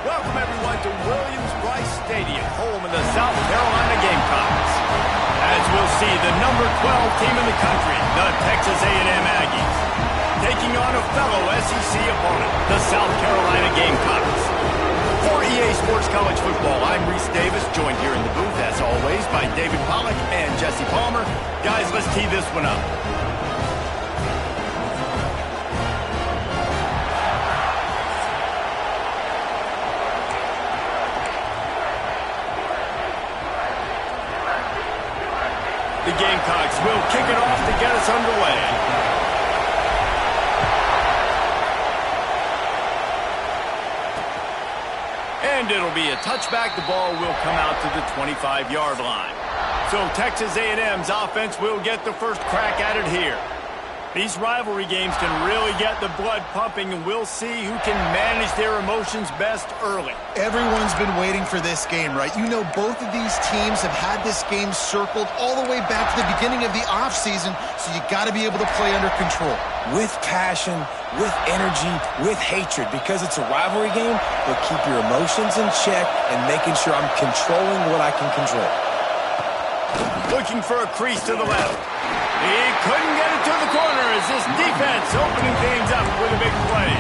Welcome, everyone, to Williams-Brice Stadium, home of the South Carolina Gamecocks. As we'll see, the number 12 team in the country, the Texas A&M Aggies, taking on a fellow SEC opponent, the South Carolina Gamecocks. For EA Sports College Football, I'm Reese Davis, joined here in the booth, as always, by David Pollack and Jesse Palmer. Guys, let's tee this one up. The Gamecocks will kick it off to get us underway. And it'll be a touchback. The ball will come out to the 25-yard line. So Texas A&M's offense will get the first crack at it here. These rivalry games can really get the blood pumping, and we'll see who can manage their emotions best early. Everyone's been waiting for this game, right? You know, both of these teams have had this game circled all the way back to the beginning of the offseason, so you got to be able to play under control. With passion, with energy, with hatred, because it's a rivalry game, but keep your emotions in check and making sure I'm controlling what I can control. Looking for a crease to the left. He couldn't get it to the corner as this defense opening things up with a big play.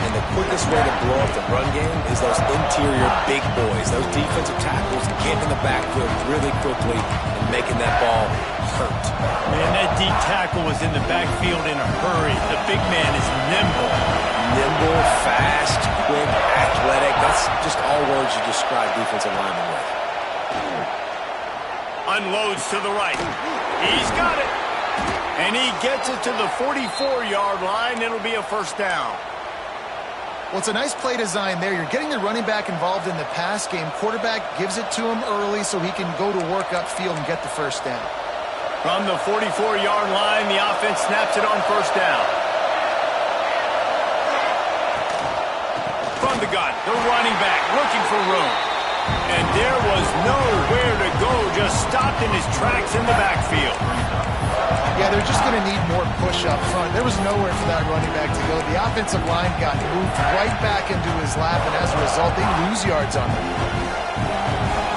And the quickest way to blow up the run game is those interior big boys. Those defensive tackles getting in the backfield really quickly and making that ball hurt. Man, that D tackle was in the backfield in a hurry. The big man is nimble. Nimble, fast, quick, athletic. That's just all words you describe defensive linemen with. Unloads to the right. He's got it. And he gets it to the 44-yard line. It'll be a first down. Well, it's a nice play design there. You're getting the running back involved in the pass game. Quarterback gives it to him early so he can go to work upfield and get the first down. From the 44-yard line, the offense snaps it on first down. From the gun, the running back looking for room. And there was nowhere to go, just stopped in his tracks in the backfield. Yeah, they're just going to need more push up front. There was nowhere for that running back to go. The offensive line got moved right back into his lap, and as a result, they lose yards on them.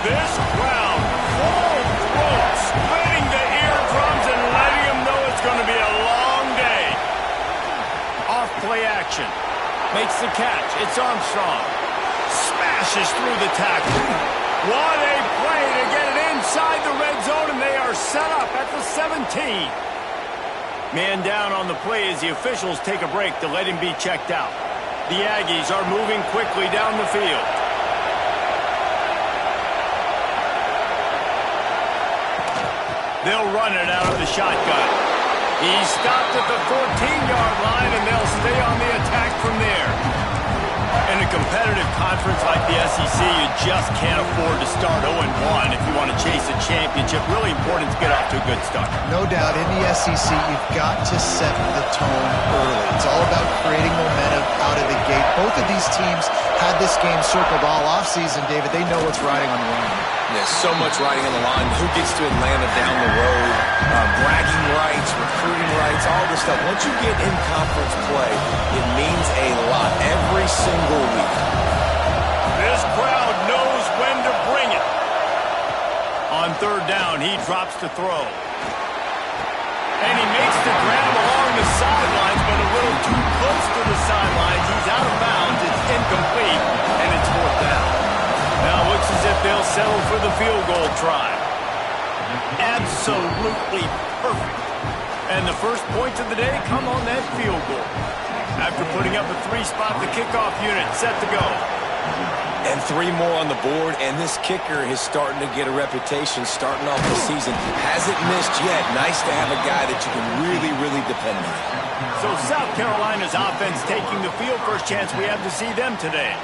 This crowd, full throat, splitting the eardrums and letting them know it's going to be a long day. Off play action. Makes the catch. It's Armstrong. Smashes through the tackle. What a play to get it inside the red zone, and they are set up at the 17. Man down on the play as the officials take a break to let him be checked out. The Aggies are moving quickly down the field. They'll run it out of the shotgun. He's stopped at the 14-yard line, and they'll stay on the attack from there. In a competitive conference like the SEC, you just can't afford to start 0-1 if you want to chase a championship. Really important to get off to a good start. No doubt, in the SEC, you've got to set the tone early. It's all about creating momentum out of the gate. Both of these teams had this game circled all offseason, David. They know what's riding on the line. There's so much riding on the line. Who gets to Atlanta down the road? Bragging rights, recruiting rights, all this stuff. Once you get in conference play, it means a lot every single week. This crowd knows when to bring it. On third down, he drops to throw. And he makes the grab along the sidelines, but a little too close to the sidelines. He's out of bounds. It's incomplete, and it's fourth down. Now it looks as if they'll settle for the field goal try. Absolutely perfect. And the first points of the day come on that field goal. After putting up a three-spot, the kickoff unit set to go. And 3 more on the board, and this kicker is starting to get a reputation starting off the season. Hasn't missed yet. Nice to have a guy that you can really, really depend on. So South Carolina's offense taking the field. First chance we have to see them today.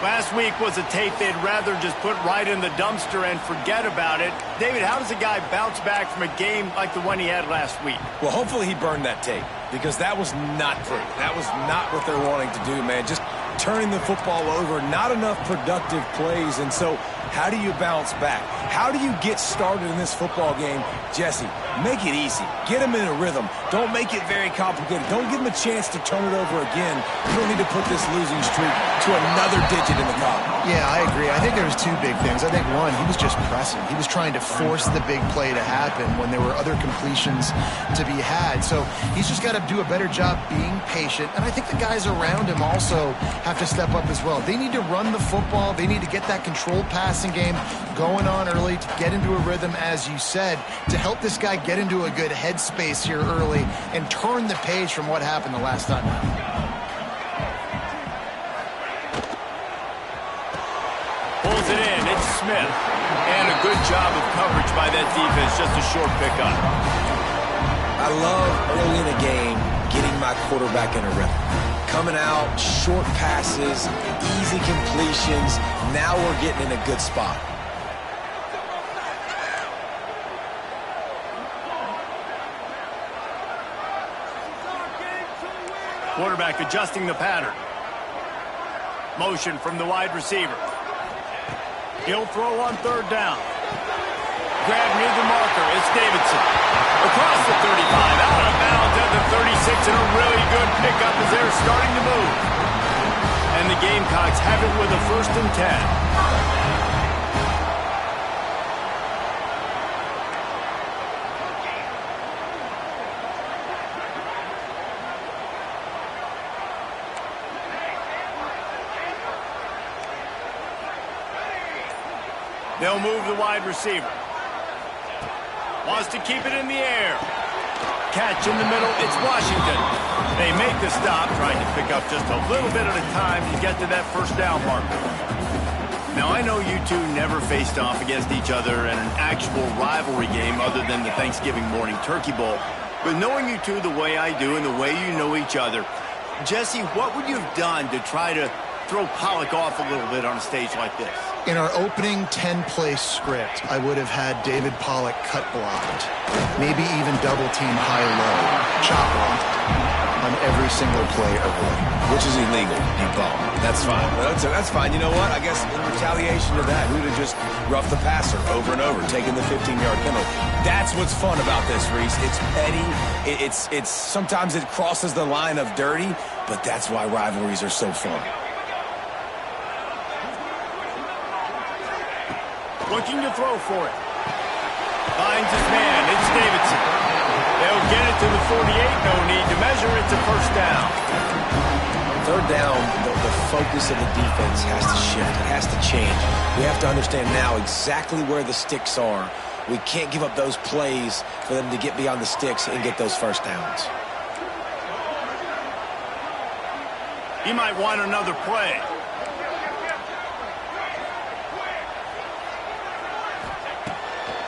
Last week was a tape they'd rather just put right in the dumpster and forget about it. David, how does a guy bounce back from a game like the one he had last week? Well, hopefully he burned that tape, because that was not pretty. That was not what they're wanting to do, man. Just turning the football over, not enough productive plays. And so how do you bounce back? How do you get started in this football game? Jesse, Make it easy. Get them in a rhythm. Don't make it very complicated. Don't give them a chance to turn it over again. You don't need to put this losing streak to another digit in the column. Yeah, I agree. I think there was two big things. I think, one, he was just pressing. He was trying to force the big play to happen when there were other completions to be had. So he's just got to do a better job being patient. And I think the guys around him also have to step up as well. They need to run the football. They need to get that controlled passing game going on early to get into a rhythm, as you said, to help this guy get into a good headspace here early and turn the page from what happened the last time out. Pulls it in. It's Smith. And a good job of coverage by that defense. Just a short pickup. I love early in a game getting my quarterback in a rhythm. Coming out, short passes, easy completions. Now we're getting in a good spot. Quarterback adjusting the pattern. Motion from the wide receiver. He'll throw on third down. Grab near the marker. It's Davidson. Across the 35. Out of bounds at the 36. And a really good pickup as they're starting to move. And the Gamecocks have it with a 1st and 10. They'll move the wide receiver. Wants to keep it in the air. Catch in the middle. It's Washington. They make the stop, trying to pick up just a little bit at a time to get to that 1st down marker. Now, I know you two never faced off against each other in an actual rivalry game other than the Thanksgiving morning Turkey Bowl. But knowing you two the way I do and the way you know each other, Jesse, what would you have done to try to throw Pollock off a little bit on a stage like this? In our opening 10-play script, I would have had David Pollock cut blocked, maybe even double team high-low, chop blocked on every single play early. Which is illegal, you bum. That's fine. That's fine. You know what? I guess in retaliation to that, we would have just roughed the passer over and over, taking the 15-yard penalty. That's what's fun about this, Reese. It's petty. It's sometimes it crosses the line of dirty, but that's why rivalries are so fun. Looking to throw for it. Finds his man. It's Davidson. They'll get it to the 48. No need to measure. It's a 1st down. 3rd down, the focus of the defense has to shift. It has to change. We have to understand now exactly where the sticks are. We can't give up those plays for them to get beyond the sticks and get those 1st downs. He might want another play.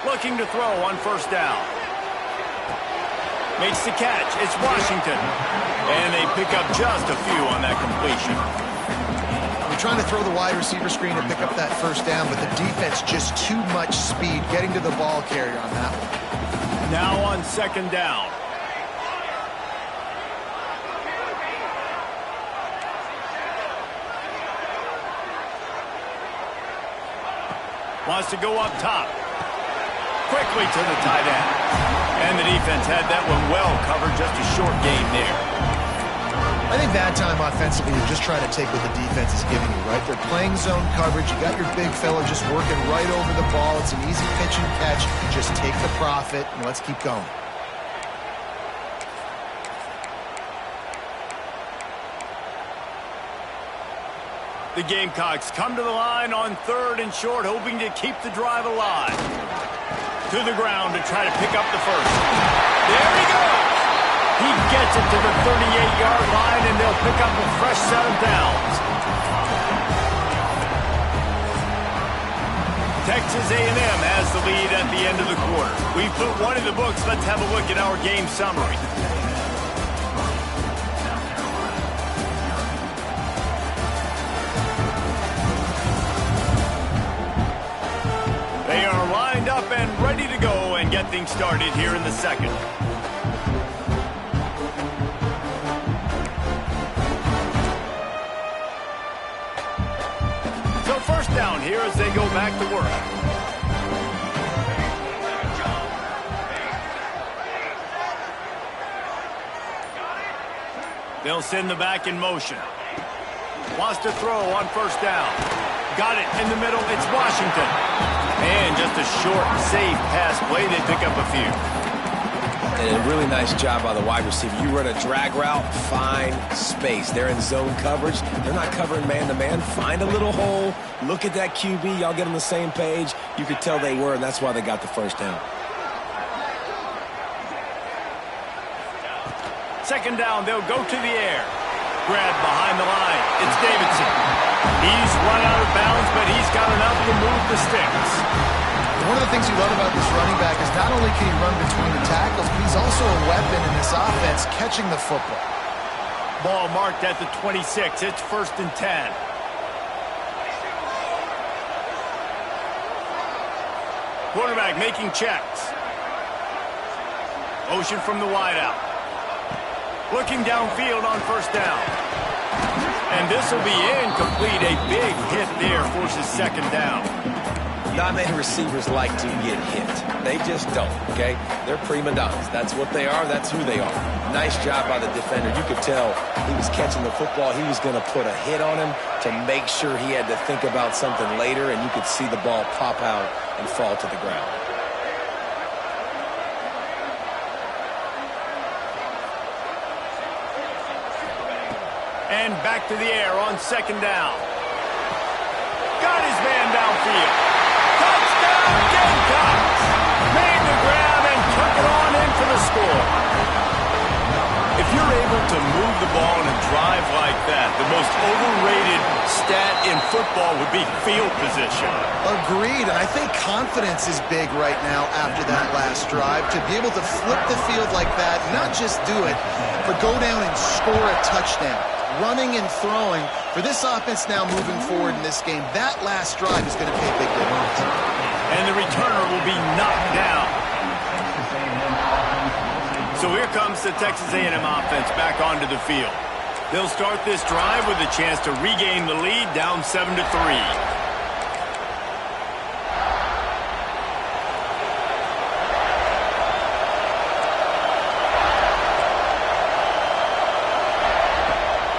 Looking to throw on 1st down. Makes the catch. It's Washington. And they pick up just a few on that completion. You're trying to throw the wide receiver screen to pick up that 1st down, but the defense just too much speed getting to the ball carrier on that one. Now on 2nd down. Wants to go up top. Quickly to the tight end. And the defense had that one well covered. Just a short gain there. I think that time offensively, you just try to take what the defense is giving you, right? They're playing zone coverage. You got your big fella just working right over the ball. It's an easy pitch and catch. Just take the profit and let's keep going. The Gamecocks come to the line on 3rd and short, hoping to keep the drive alive. To the ground to try to pick up the 1st. There he goes! He gets it to the 38-yard line, and they'll pick up a fresh set of downs. Texas A&M has the lead at the end of the quarter. We've put one in the books. Let's have a look at our game summary. They are lined up and ready to go and get things started here in the 2nd. So 1st down here as they go back to work. They'll send the back in motion. Wants to throw on first down. Got it in the middle. It's Washington. And just a short, safe pass play. They pick up a few. And a really nice job by the wide receiver. You run a drag route, find space. They're in zone coverage. They're not covering man-to-man. Find a little hole. Look at that QB. Y'all get on the same page. You could tell they were, and that's why they got the first down. Second down, they'll go to the air. Grab behind the line. It's Davidson. He's run out of bounds, but he's got enough to move the sticks. One of the things you love about this running back is not only can he run between the tackles, but he's also a weapon in this offense catching the football. Ball marked at the 26. It's 1st and 10. Quarterback making checks. Motion from the wideout. Looking downfield on first down. And this will be incomplete. A big hit there forces second down. Not many receivers like to get hit. They just don't, okay? They're prima donnas. That's what they are. That's who they are. Nice job by the defender. You could tell he was catching the football. He was going to put a hit on him to make sure he had to think about something later, and you could see the ball pop out and fall to the ground. And back to the air on second down. Got his man downfield. Touchdown, Gamecocks! Made the grab and took it on in for the score. If you're able to move the ball and drive like that, the most overrated stat in football would be field position. Agreed, and I think confidence is big right now after that last drive. To be able to flip the field like that, not just do it, but go down and score a touchdown. Running and throwing, for this offense now moving forward in this game, that last drive is going to pay big dividends. And the returner will be knocked down. So here comes the Texas A&M offense back onto the field. They'll start this drive with a chance to regain the lead, down 7-3.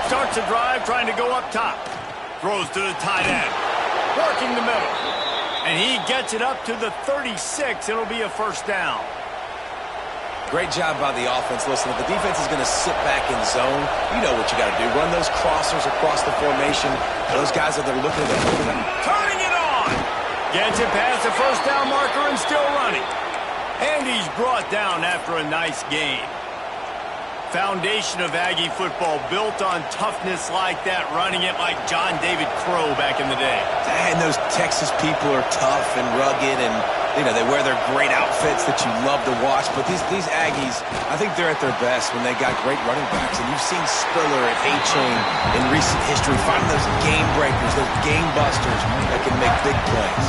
Starts a drive trying to go up top. Throws to the tight end. Working the middle. And he gets it up to the 36. It'll be a first down. Great job by the offense. Listen, if the defense is going to sit back in zone, you know what you got to do. Run those crossers across the formation. Those guys that they're looking at. Turning it on. Gets it past the first down marker and still running. And he's brought down after a nice gain. Foundation of Aggie football built on toughness like that, running it like John David Crow back in the day. And those Texas people are tough and rugged, and you know they wear their great outfits that you love to watch. But these Aggies, I think they're at their best when they got great running backs. And you've seen Spiller and A-Chain in recent history finding those game breakers, those game busters that can make big plays.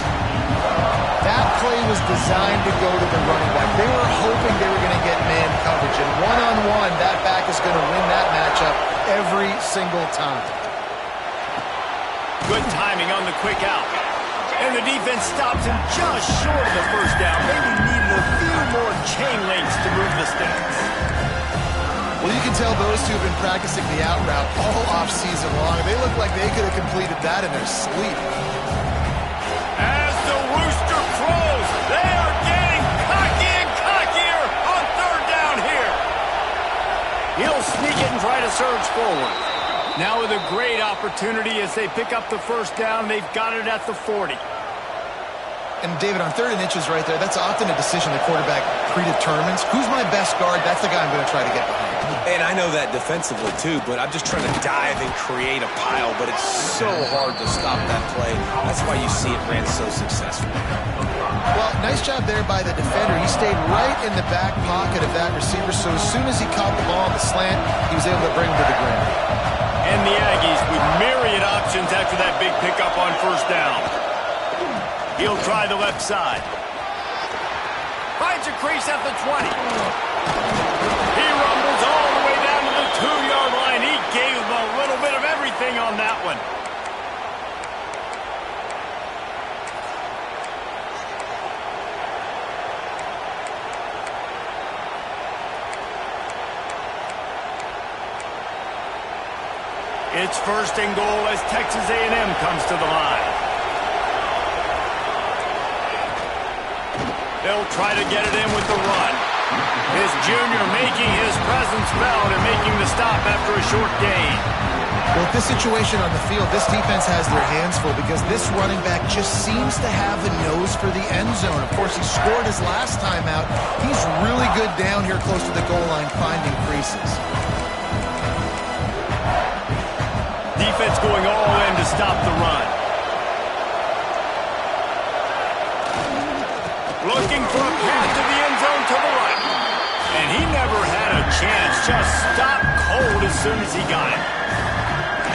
That play was designed to go to the running back. They were hoping they were going to get man coverage. And one-on-one, that back is going to win that matchup every single time. Good timing on the quick out. And the defense stops him just short of the first down. Maybe needed a few more chain links to move the sticks. Well, you can tell those two have been practicing the out route all off-season long. They look like they could have completed that in their sleep. As the rooster crows, they are getting cocky and cockier on third down here. He'll sneak it and try to surge forward. Now with a great opportunity as they pick up the first down. They've got it at the 40. And, David, on 3rd and inches right there, that's often a decision the quarterback predetermines. Who's my best guard? That's the guy I'm going to try to get behind. And I know that defensively, too, but I'm just trying to dive and create a pile, but it's so hard to stop that play. That's why you see it ran so successful. Well, nice job there by the defender. He stayed right in the back pocket of that receiver, so as soon as he caught the ball on the slant, he was able to bring him to the ground. And the Aggies with myriad options after that big pickup on first down. He'll try the left side. Finds a crease at the 20. He rumbles all the way down to the 2-yard line. He gave him a little bit of everything on that one. It's first and goal as Texas A&M comes to the line. They'll try to get it in with the run. His junior making his presence felt and making the stop after a short gain. Well, with this situation on the field, this defense has their hands full because this running back just seems to have a nose for the end zone. Of course, he scored his last time out. He's really good down here close to the goal line, finding creases. Defense going all in to stop the run. Looking for a path to the end zone to the right. And he never had a chance. Just stopped cold as soon as he got it.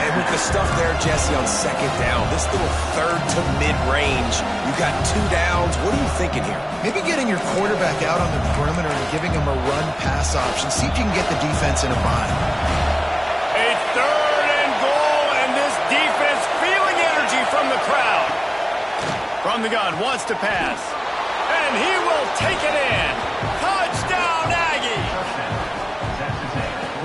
And with the stuff there, Jesse, on second down, this little third to mid-range, you got 2 downs. What are you thinking here? Maybe getting your quarterback out on the perimeter and giving him a run-pass option. See if you can get the defense in a bind. A third and goal, and this defense feeling energy from the crowd. From the gun, wants to pass. And he will take it in. Touchdown, Aggie!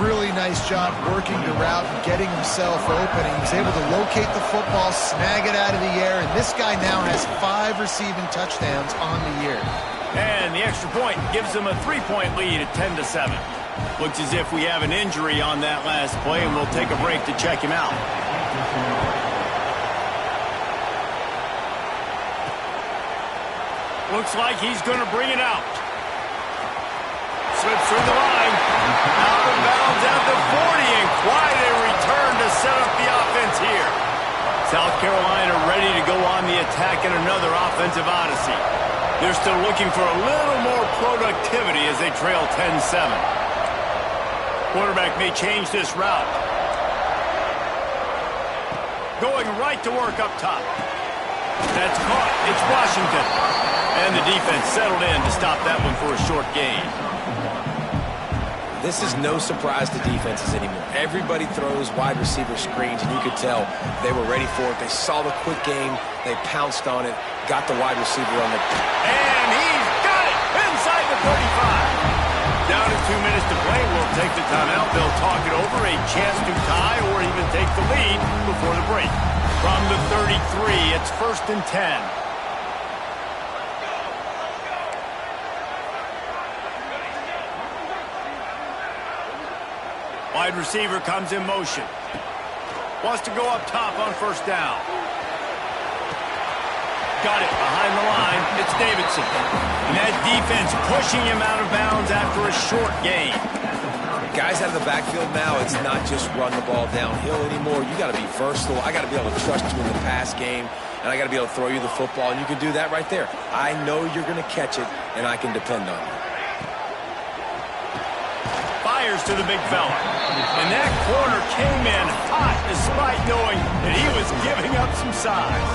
Really nice job working the route and getting himself open. He was able to locate the football, snag it out of the air, and this guy now has 5 receiving touchdowns on the year. And the extra point gives them a 3-point lead at 10-7. Looks as if we have an injury on that last play, and we'll take a break to check him out. Looks like he's going to bring it out. Slips through the line. Out of bounds at the 40, and quite a return to set up the offense here. South Carolina ready to go on the attack in another offensive odyssey. They're still looking for a little more productivity as they trail 10-7. Quarterback may change this route. Going right to work up top. That's caught. It's Washington. And the defense settled in to stop that one for a short gain. This is no surprise to defenses anymore. Everybody throws wide receiver screens, and you could tell they were ready for it. They saw the quick game. They pounced on it, got the wide receiver on the... And he's got it inside the 35. Down to 2 minutes to play. We'll take the timeout. They'll talk it over. A chance to tie or even take the lead before the break. From the 33, it's first and 10. Wide receiver comes in motion. Wants to go up top on first down. Got it behind the line. It's Davidson. And that defense pushing him out of bounds after a short gain. Guys out of the backfield now, it's not just run the ball downhill anymore. You got to be versatile. I got to be able to trust you in the pass game, and I got to be able to throw you the football, and you can do that right there. I know you're going to catch it, and I can depend on you. Fires to the big fella. And that corner came in hot despite knowing that he was giving up some size.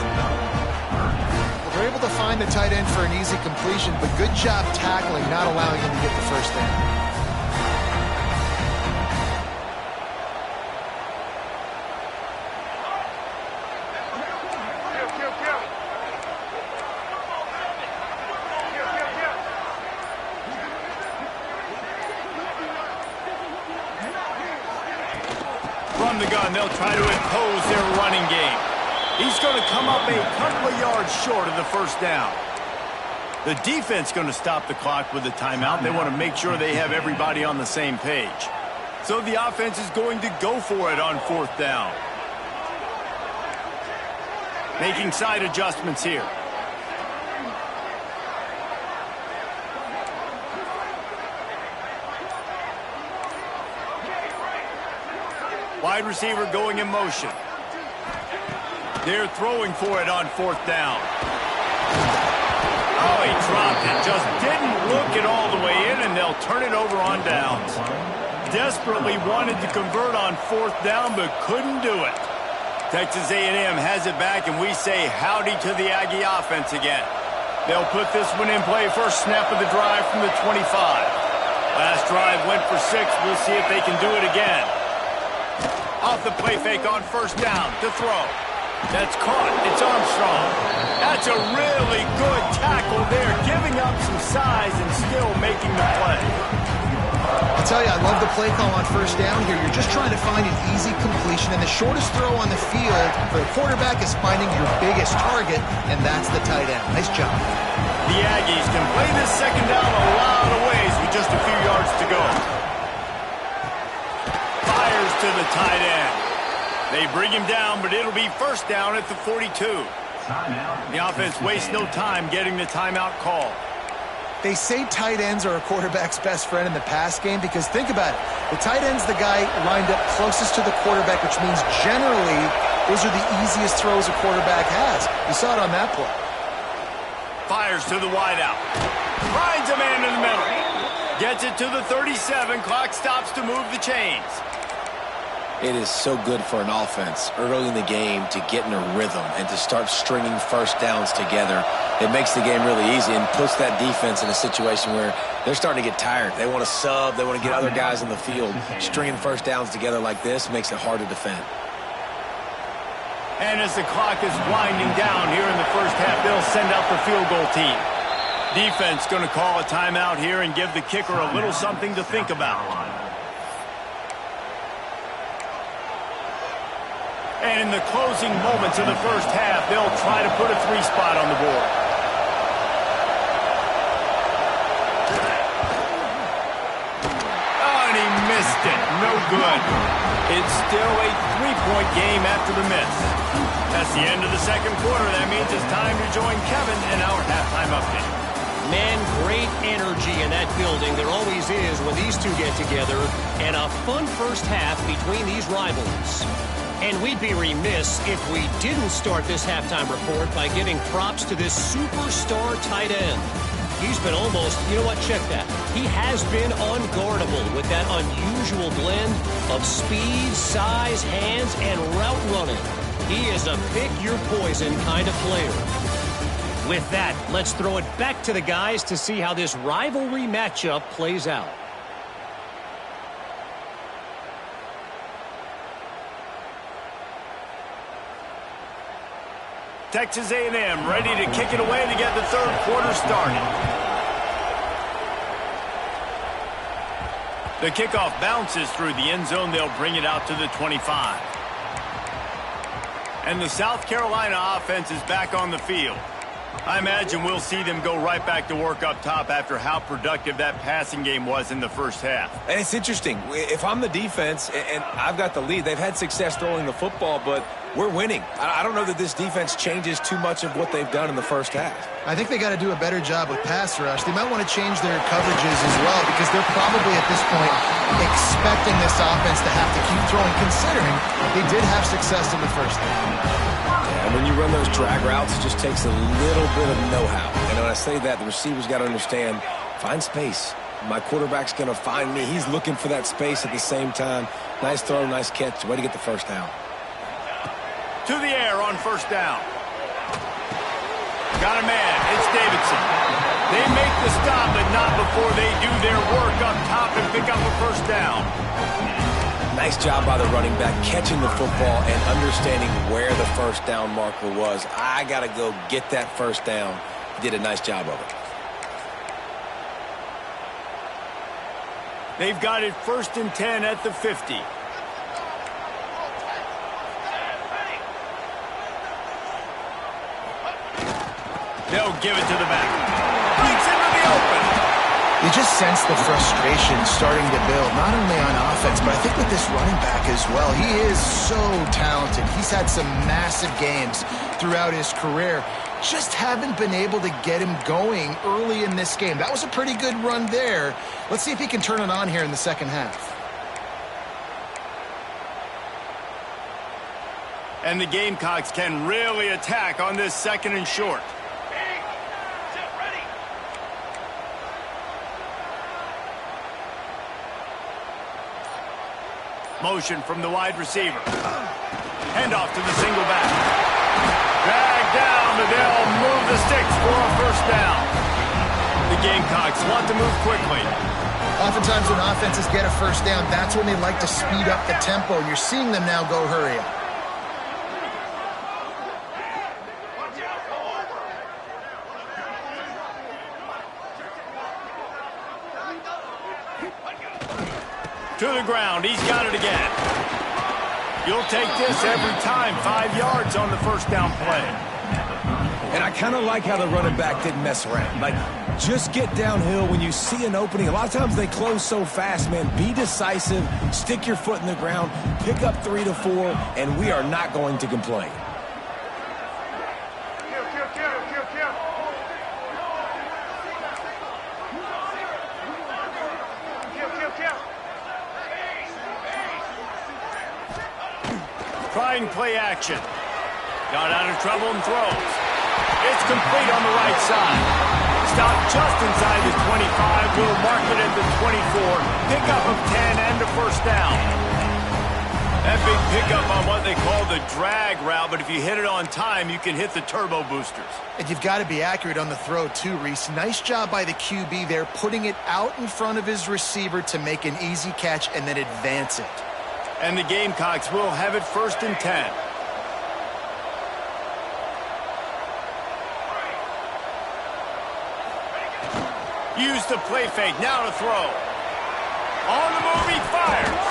They're able to find the tight end for an easy completion, but good job tackling, not allowing him to get the first down. From the gun, they'll try to impose their running game. He's going to come up a couple of yards short of the first down. The defense going to stop the clock with a timeout. They want to make sure they have everybody on the same page. So the offense is going to go for it on fourth down. Making side adjustments here. Wide receiver going in motion. They're throwing for it on fourth down. Oh, he dropped it. Just didn't look it all the way in, and they'll turn it over on downs. Desperately wanted to convert on fourth down, but couldn't do it. Texas A&M has it back, and we say howdy to the Aggie offense again. They'll put this one in play first snap of the drive from the 25. Last drive went for 6. We'll see if they can do it again. Off the play fake on first down to throw. That's caught. It's Armstrong. That's a really good tackle there, giving up some size and still making the play. I tell you, I love the play call on first down here. You're just trying to find an easy completion, and the shortest throw on the field for the quarterback is finding your biggest target, and that's the tight end. Nice job. The Aggies can play this second down a lot of ways with just a few yards to go. Fires to the tight end. They bring him down, but it'll be first down at the 42. The offense wastes no time getting the timeout call. They say tight ends are a quarterback's best friend in the pass game because think about it. The tight end's the guy lined up closest to the quarterback, which means generally those are the easiest throws a quarterback has. You saw it on that play. Fires to the wideout. Finds a man in the middle. Gets it to the 37. Clock stops to move the chains. It is so good for an offense early in the game to get in a rhythm and to start stringing first downs together. It makes the game really easy and puts that defense in a situation where they're starting to get tired. They want to sub. They want to get other guys in the field. Stringing first downs together like this makes it hard to defend. And as the clock is winding down here in the first half, they'll send out the field goal team. Defense going to call a timeout here and give the kicker a little something to think about. And in the closing moments of the first half, they'll try to put a 3 spot on the board. Oh, and he missed it. No good. It's still a 3-point game after the miss. That's the end of the second quarter. That means it's time to join Kevin in our halftime update. Man, great energy in that building. There always is when these two get together. And a fun first half between these rivals. And we'd be remiss if we didn't start this halftime report by giving props to this superstar tight end. He's been almost, you know what, check that. He has been unguardable with that unusual blend of speed, size, hands, and route running. He is a pick-your-poison kind of player. With that, let's throw it back to the guys to see how this rivalry matchup plays out. Texas A&M ready to kick it away to get the third quarter started. The kickoff bounces through the end zone. They'll bring it out to the 25. And the South Carolina offense is back on the field. I imagine we'll see them go right back to work up top after how productive that passing game was in the first half. And it's interesting. If I'm the defense and I've got the lead, they've had success throwing the football, but we're winning. I don't know that this defense changes too much of what they've done in the first half. I think they got to do a better job with pass rush. They might want to change their coverages as well because they're probably at this point expecting this offense to have to keep throwing, considering they did have success in the first half. And when you run those drag routes, it just takes a little bit of know-how. And when I say that, the receiver's got to understand, find space. My quarterback's going to find me. He's looking for that space at the same time. Nice throw, nice catch. Way to get the first down. To the air on first down. Got a man. It's Davidson. They make the stop, but not before they do their work up top and pick up a first down. Nice job by the running back catching the football and understanding where the first down marker was. I got to go get that first down. He did a nice job of it. They've got it 1st and 10 at the 50. They'll give it to the back. Breaks into the open. You just sense the frustration starting to build, not only on offense, but I think with this running back as well. He is so talented. He's had some massive games throughout his career. Just haven't been able to get him going early in this game. That was a pretty good run there. Let's see if he can turn it on here in the second half. And the Gamecocks can really attack on this 2nd and short. Motion from the wide receiver. Handoff to the single back. Drag down, but they'll move the sticks for a first down. The Gamecocks want to move quickly. Oftentimes when offenses get a first down, that's when they like to speed up the tempo. You're seeing them now go hurry up. To the ground. He's got it again. You'll take this every time. 5 yards on the first down play. And I kind of like how the running back didn't mess around. Like, just get downhill when you see an opening. A lot of times they close so fast, man. Be decisive, stick your foot in the ground, pick up 3 to 4, and we are not going to complain. Trying play action. Got out of trouble and throws. It's complete on the right side. Stopped just inside the 25. We'll mark it at the 24. Pickup of 10 and a first down. That big pickup on what they call the drag route, but if you hit it on time, you can hit the turbo boosters. And you've got to be accurate on the throw too, Reese. Nice job by the QB there, putting it out in front of his receiver to make an easy catch and then advance it. And the Gamecocks will have it 1st and 10. Use the play fake, now to throw. On the move, he fires.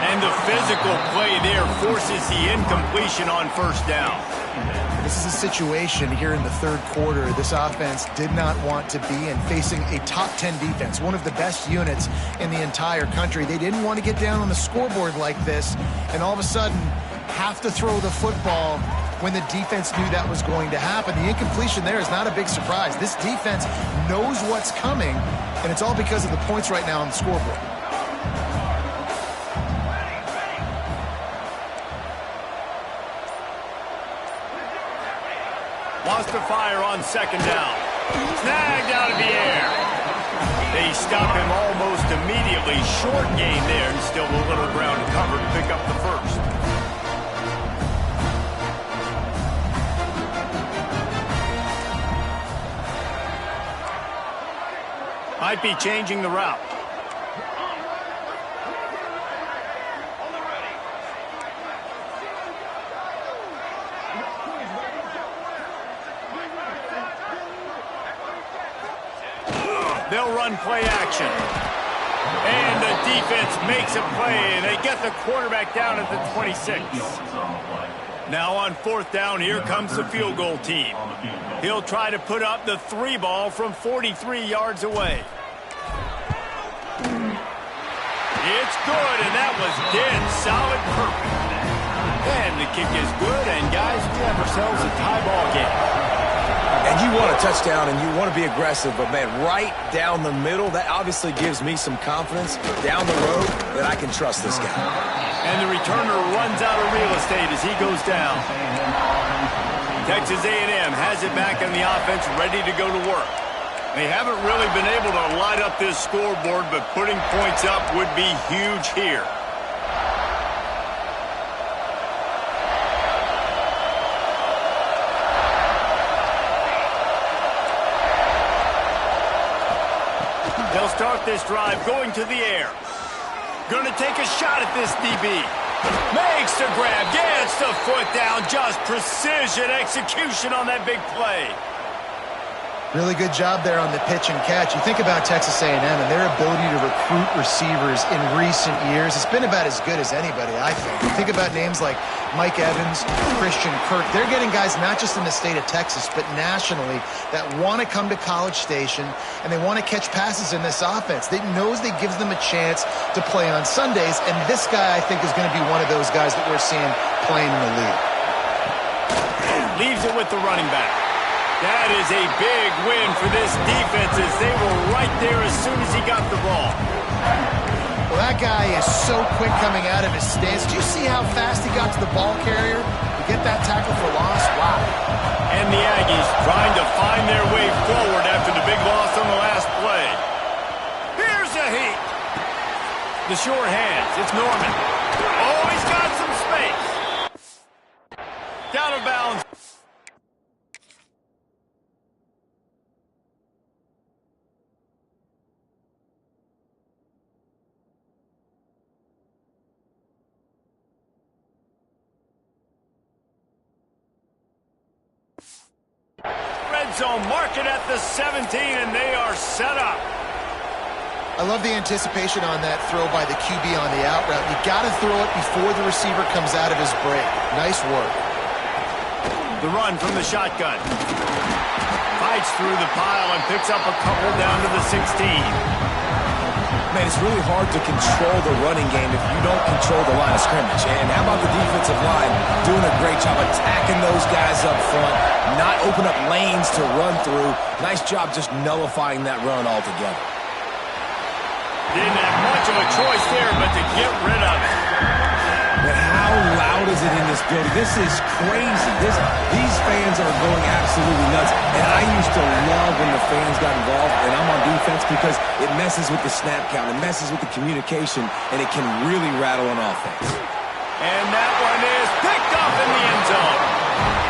And the physical play there forces the incompletion on first down. This is a situation here in the third quarter this offense did not want to be in, facing a top 10 defense, one of the best units in the entire country. They didn't want to get down on the scoreboard like this, and all of a sudden have to throw the football when the defense knew that was going to happen. The incompletion there is not a big surprise. This defense knows what's coming, and it's all because of the points right now on the scoreboard. Wants to fire on 2nd down. Snagged out of the air. They stop him almost immediately. Short gain there, and still a little ground to cover to pick up the first. Might be changing the route. They'll run play action. And the defense makes a play, and they get the quarterback down at the 26. Now on 4th down, here comes the field goal team. He'll try to put up the 3 ball from 43 yards away. It's good, and that was dead solid perfect. And the kick is good, and guys, we have ourselves a tie ball game. And you want a touchdown, and you want to be aggressive, but, man, right down the middle, that obviously gives me some confidence down the road that I can trust this guy. And the returner runs out of real estate as he goes down. Texas A&M has it back on the offense, ready to go to work. They haven't really been able to light up this scoreboard, but putting points up would be huge here. They'll start this drive going to the air. Going to take a shot at this DB. Makes the grab, gets the foot down. Just precision execution on that big play. Really good job there on the pitch and catch. You think about Texas A&M and their ability to recruit receivers in recent years. It's been about as good as anybody, I think. Think about names like Mike Evans, Christian Kirk. They're getting guys not just in the state of Texas, but nationally that want to come to College Station and they want to catch passes in this offense. They knows they gives them a chance to play on Sundays, and this guy, I think, is going to be one of those guys that we're seeing playing in the league. Leaves it with the running back. That is a big win for this defense as they were right there as soon as he got the ball. Well, that guy is so quick coming out of his stance. Do you see how fast he got to the ball carrier to get that tackle for loss? Wow. And the Aggies trying to find their way forward after the big loss on the last play. Here's a heat. The short hands. It's Norman. Oh, he's got some space. Down of bounds. Red zone, mark it at the 17, and they are set up. I love the anticipation on that throw by the QB on the out route. You got to throw it before the receiver comes out of his break. Nice work. The run from the shotgun. Fights through the pile and picks up a couple down to the 16. Man, it's really hard to control the running game if you don't control the line of scrimmage. And how about the defensive line doing a great job attacking those guys up front, not open up lanes to run through. Nice job just nullifying that run altogether. Didn't have much of a choice there, but to get rid of it. But how loud is it in this building? This is crazy. These fans are going absolutely nuts. And I used to love when the fans got involved, and I'm on defense because it messes with the snap count. It messes with the communication, and it can really rattle an offense. And that one is picked up in the end zone.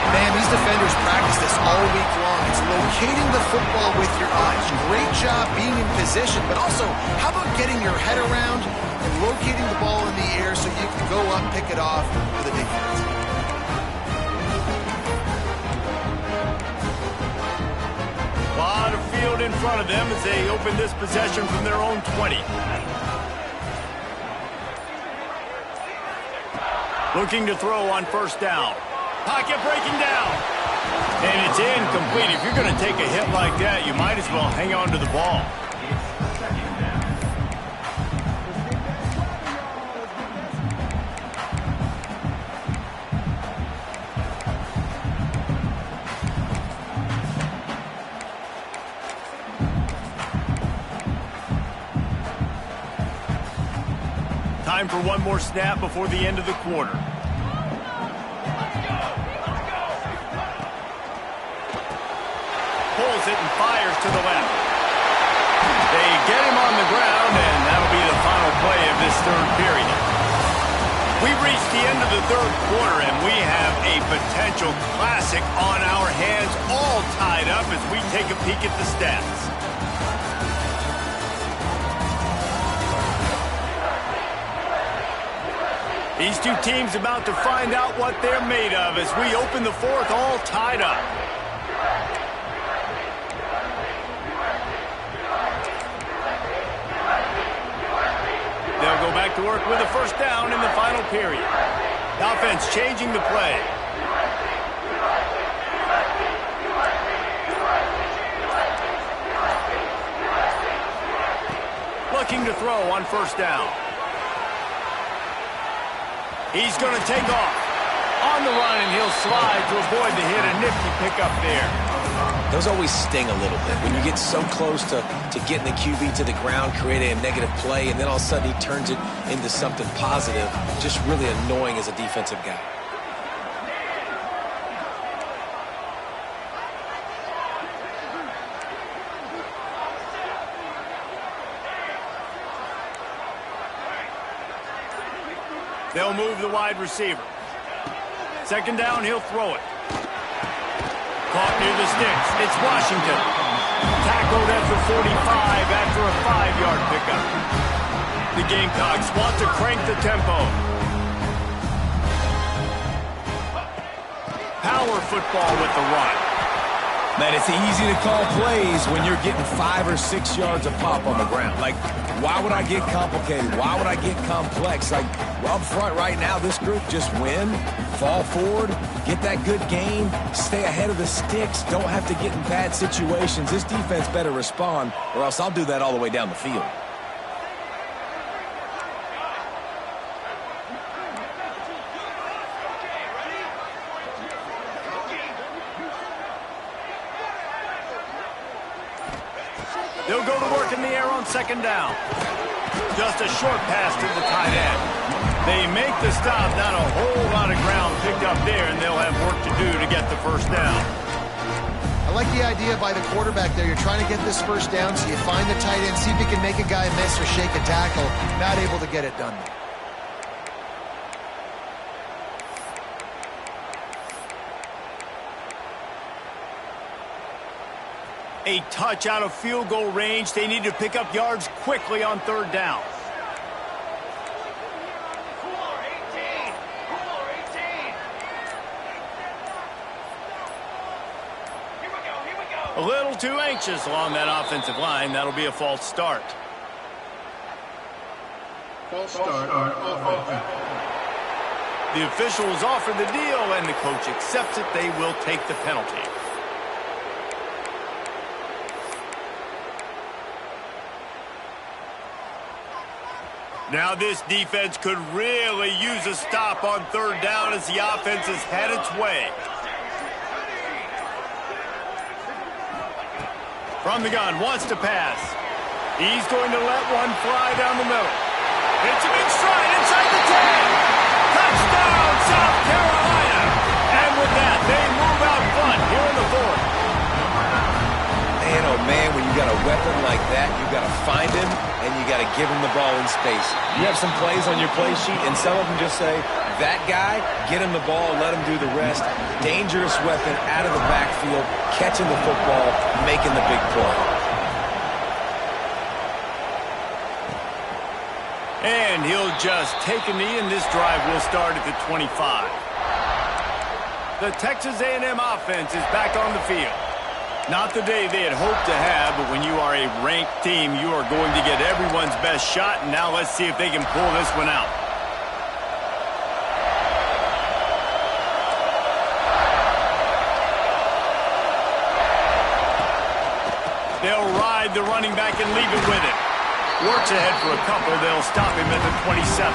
Man, these defenders practice this all week long. It's locating the football with your eyes. Great job being in position, but also, how about getting your head around and locating the ball in the air so you can go up, pick it off for the defense. A lot of field in front of them as they open this possession from their own 20. Looking to throw on first down. Pocket breaking down. And it's incomplete. If you're going to take a hit like that, you might as well hang on to the ball. Time for one more snap before the end of the quarter. Pulls it and fires to the left. They get him on the ground, and that'll be the final play of this third period. We've reached the end of the third quarter, and we have a potential classic on our hands, all tied up as we take a peek at the stats. These two teams about to find out what they're made of as we open the fourth, all tied up. They'll go back to work with a first down in the final period. The offense changing the play. Looking to throw on first down. He's going to take off. On the run, and he'll slide to avoid the hit. A nifty pickup there. Those always sting a little bit. When you get so close to getting the QB to the ground, creating a negative play, and then all of a sudden he turns it into something positive. Just really annoying as a defensive guy. They'll move the wide receiver. Second down, he'll throw it. Caught near the sticks. It's Washington. Tackled at the 45 after a 5-yard pickup. The Gamecocks want to crank the tempo. Power football with the run. Man, it's easy to call plays when you're getting 5 or 6 yards of pop on the ground. Like, why would I get complicated? Why would I get complex? Like, up front right now, this group just win, fall forward, get that good game, stay ahead of the sticks, don't have to get in bad situations. This defense better respond, or else I'll do that all the way down the field. They'll go to work in the air on second down. Just a short pass to the tight end. They make the stop, not a whole lot of ground picked up there, and they'll have work to do to get the first down. I like the idea by the quarterback there. You're trying to get this first down, so you find the tight end, see if you can make a guy miss or shake a tackle. Not able to get it done there. A touch out of field goal range. They need to pick up yards quickly on third down. A little too anxious along that offensive line. That'll be a false start. False start on offense. The officials offer the deal, and the coach accepts it. They will take the penalty. Now this defense could really use a stop on third down as the offense has had its way. From the gun, wants to pass. He's going to let one fly down the middle. It's a big stride inside the 10. Touchdown, South Carolina. And with that, they move out front here in the fourth. Man, oh man, when you got a weapon like that, you got to find him and you got to give him the ball in space. You have some plays on your play sheet, and some of them just say, that guy, get him the ball, let him do the rest. Dangerous weapon out of the backfield, catching the football, making the big play. And he'll just take a knee, and this drive will start at the 25. The Texas A&M offense is back on the field. Not the day they had hoped to have, but when you are a ranked team, you are going to get everyone's best shot, and now let's see if they can pull this one out. They'll ride the running back and leave it with it. Works ahead for a couple. They'll stop him at the 27.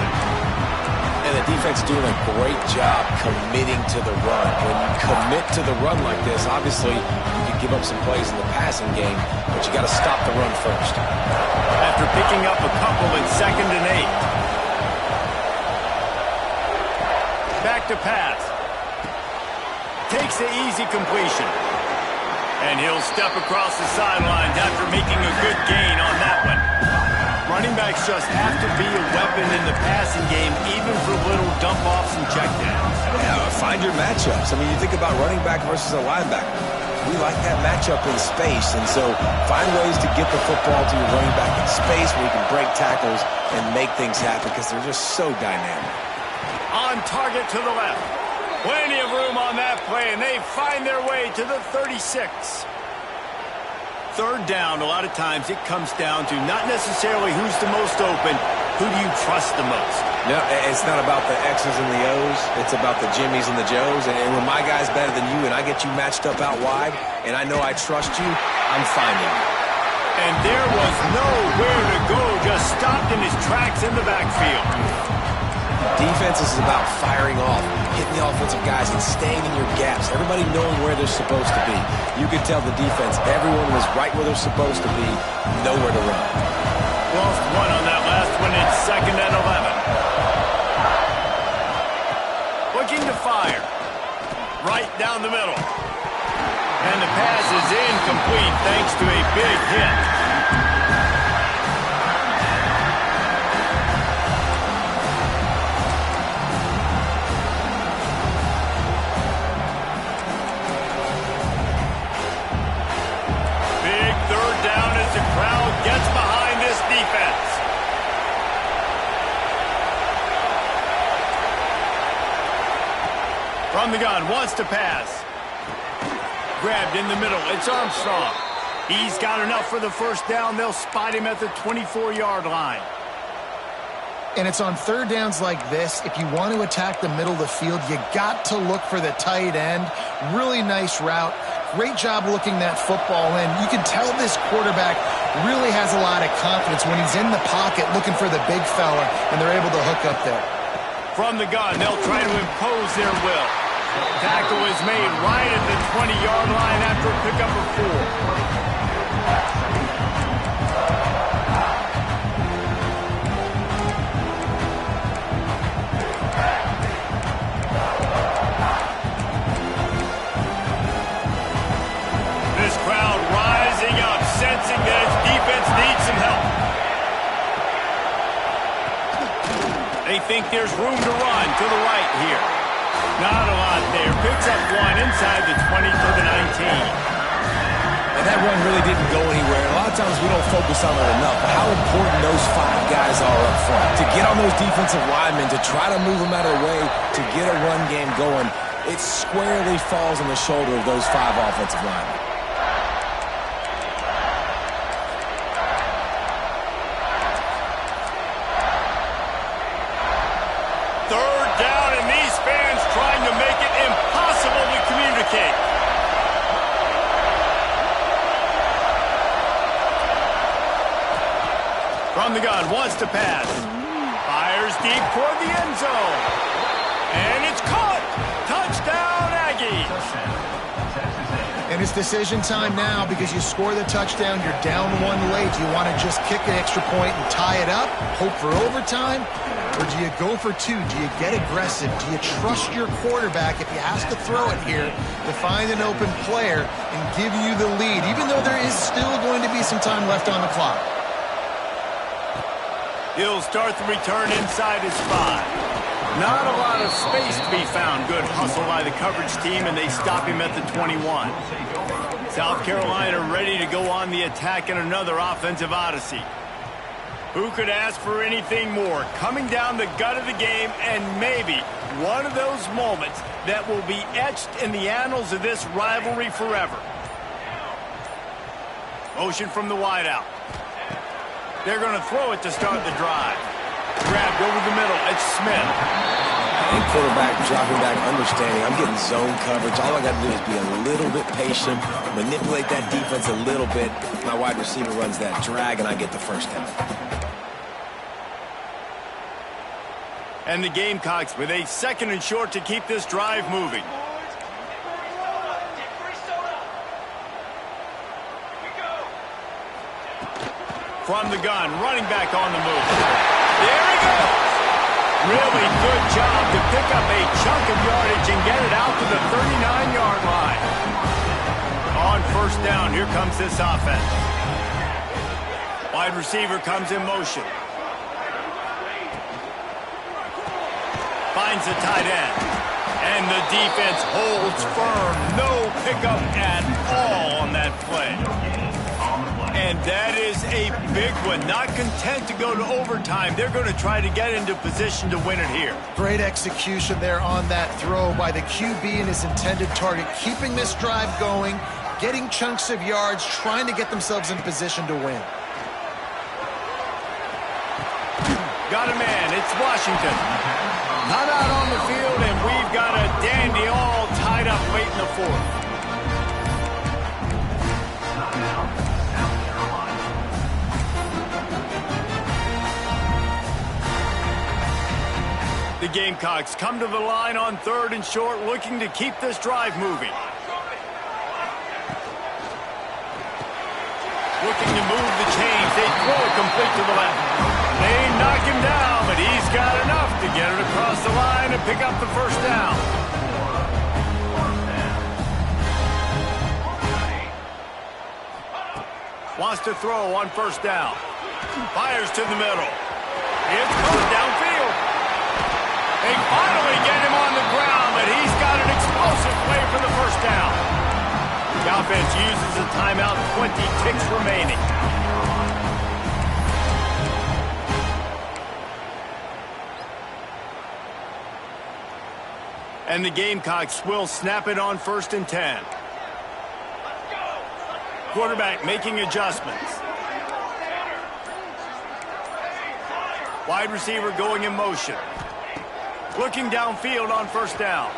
And the defense doing a great job committing to the run. When you commit to the run like this, obviously you can give up some plays in the passing game, but you got to stop the run first. After picking up a couple at 2nd and 8. Back to pass. Takes the easy completion. And he'll step across the sidelines after making a good gain on that one. Running backs just have to be a weapon in the passing game, even for little dump-offs and checkdowns. Yeah, find your matchups. I mean, you think about running back versus a linebacker. We like that matchup in space, and so find ways to get the football to your running back in space where you can break tackles and make things happen because they're just so dynamic. On target to the left. Plenty of room on that play, and they find their way to the 36. Third down, a lot of times it comes down to not necessarily who's the most open, who do you trust the most? No, it's not about the X's and the O's. It's about the Jimmies and the Joes. And when my guy's better than you and I get you matched up out wide and I know I trust you, I'm finding you. And there was nowhere to go, just stopped in his tracks in the backfield. Defense is about firing off, hitting the offensive guys and staying in your gaps. Everybody knowing where they're supposed to be. You could tell the defense, everyone was right where they're supposed to be, nowhere to run. Lost one on that last one. It's 2nd and 11. Looking to fire. Right down the middle. And the pass is incomplete thanks to a big hit. Big third down as the crowd gets behind this defense. From the gun, wants to pass. Grabbed in the middle. It's Armstrong. He's got enough for the first down. They'll spot him at the 24-yard line. And it's on third downs like this. If you want to attack the middle of the field, you got to look for the tight end. Really nice route. Great job looking that football in. You can tell this quarterback really has a lot of confidence when he's in the pocket looking for the big fella, and they're able to hook up there. From the gun, they'll try to impose their will. Tackle is made right at the 20-yard line after a pickup of 4. This crowd rising up, sensing that its defense needs some help. They think there's room to run to the right here. Not a lot there. Picks up one inside the 20 to the 19. And that run really didn't go anywhere. A lot of times we don't focus on it enough, but how important those 5 guys are up front. To get on those defensive linemen, to try to move them out of the way, to get a run game going, it squarely falls on the shoulder of those 5 offensive linemen. From the gun, wants to pass. Fires deep toward the end zone. And it's caught. Touchdown, Aggies. And it's decision time now because you score the touchdown, you're down one late. Do you want to just kick an extra point and tie it up, hope for overtime? Or do you go for two? Do you get aggressive? Do you trust your quarterback if he has to throw it here to find an open player and give you the lead, even though there is still going to be some time left on the clock? He'll start the return inside his 5. Not a lot of space to be found. Good hustle by the coverage team, and they stop him at the 21. South Carolina ready to go on the attack in another offensive odyssey. Who could ask for anything more? Coming down the gut of the game, and maybe one of those moments that will be etched in the annals of this rivalry forever. Motion from the wideout. They're going to throw it to start the drive. Grabbed over the middle. It's Smith. And quarterback dropping back, understanding I'm getting zone coverage. All I got to do is be a little bit patient, manipulate that defense a little bit. My wide receiver runs that drag, and I get the first down. And the Gamecocks with a 2nd and short to keep this drive moving. From the gun, running back on the move. There he goes. Really good job to pick up a chunk of yardage and get it out to the 39-yard line. On first down, here comes this offense. Wide receiver comes in motion. Finds the tight end. And the defense holds firm. No pickup at all on that play. And that is a big one. Not content to go to overtime. They're going to try to get into position to win it here. Great execution there on that throw by the QB and his intended target. Keeping this drive going, getting chunks of yards, trying to get themselves in position to win. Got a man. It's Washington. Not out on the field, and we've got a dandy all tied up late in the 4th. The Gamecocks come to the line on 3rd and short, looking to keep this drive moving. Looking to move the chains. They throw it complete to the left. They knock him down, but he's got enough to get it across the line and pick up the first down. Wants to throw on first down. Fires to the middle. It's caught downfield. They finally get him on the ground, but he's got an explosive play for the first down. The offense uses a timeout, 20 ticks remaining. And the Gamecocks will snap it on 1st and 10. Quarterback making adjustments. Wide receiver going in motion. Looking downfield on first down.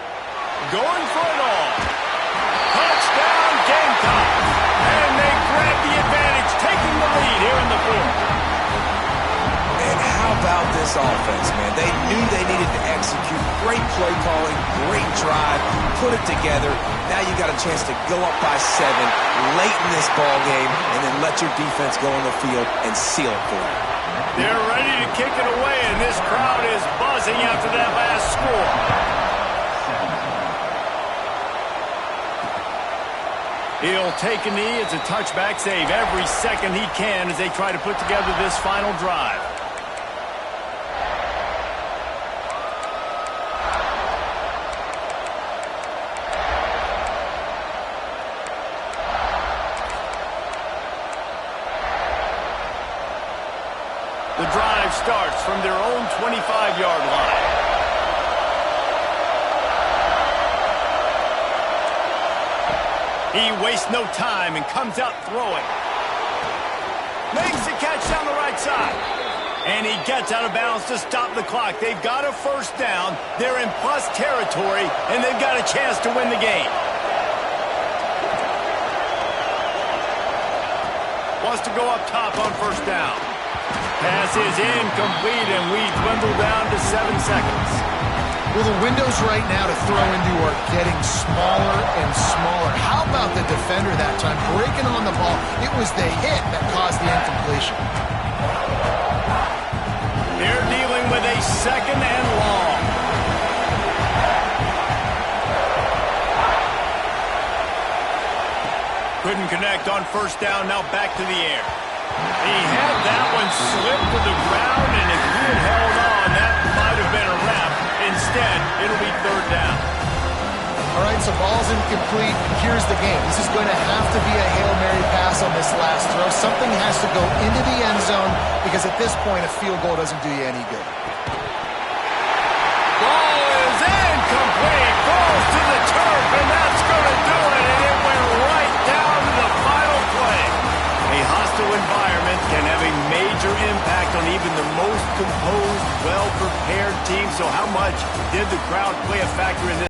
Going for it all. Touchdown, Gamecocks. And they grab the advantage, taking the lead here in the 4th. And how about this offense, man? They knew they needed to execute. Great play calling, great drive, put it together. Now you got a chance to go up by 7 late in this ball game and then let your defense go on the field and seal it for you. They're ready to kick it away, and this crowd is buzzing after that last score. He'll take a knee. It's a touchback, save every second he can as they try to put together this final drive. The drive starts from their own 25-yard line. He wastes no time and comes out throwing. Makes the catch down the right side. And he gets out of bounds to stop the clock. They've got a first down. They're in plus territory, and they've got a chance to win the game. Wants to go up top on first down. Pass is incomplete, and we dwindle down to 7 seconds. Well, the windows right now to throw into are getting smaller and smaller. How about the defender that time breaking on the ball? It was the hit that caused the incompletion. They're dealing with a 2nd and long. Couldn't connect on 1st down, now back to the air. He had that one slip to the ground, and if he had held on, that might have been a wrap. Instead, it'll be 3rd down. All right, so ball's incomplete. Here's the game. This is going to have to be a Hail Mary pass on this last throw. Something has to go into the end zone because at this point, a field goal doesn't do you any good. Ball is incomplete. Falls to the turf, and that's going to do it. And it went right down to the final play. A hostile environment can have a major impact on even the most composed, well-prepared team. So how much did the crowd play a factor in this?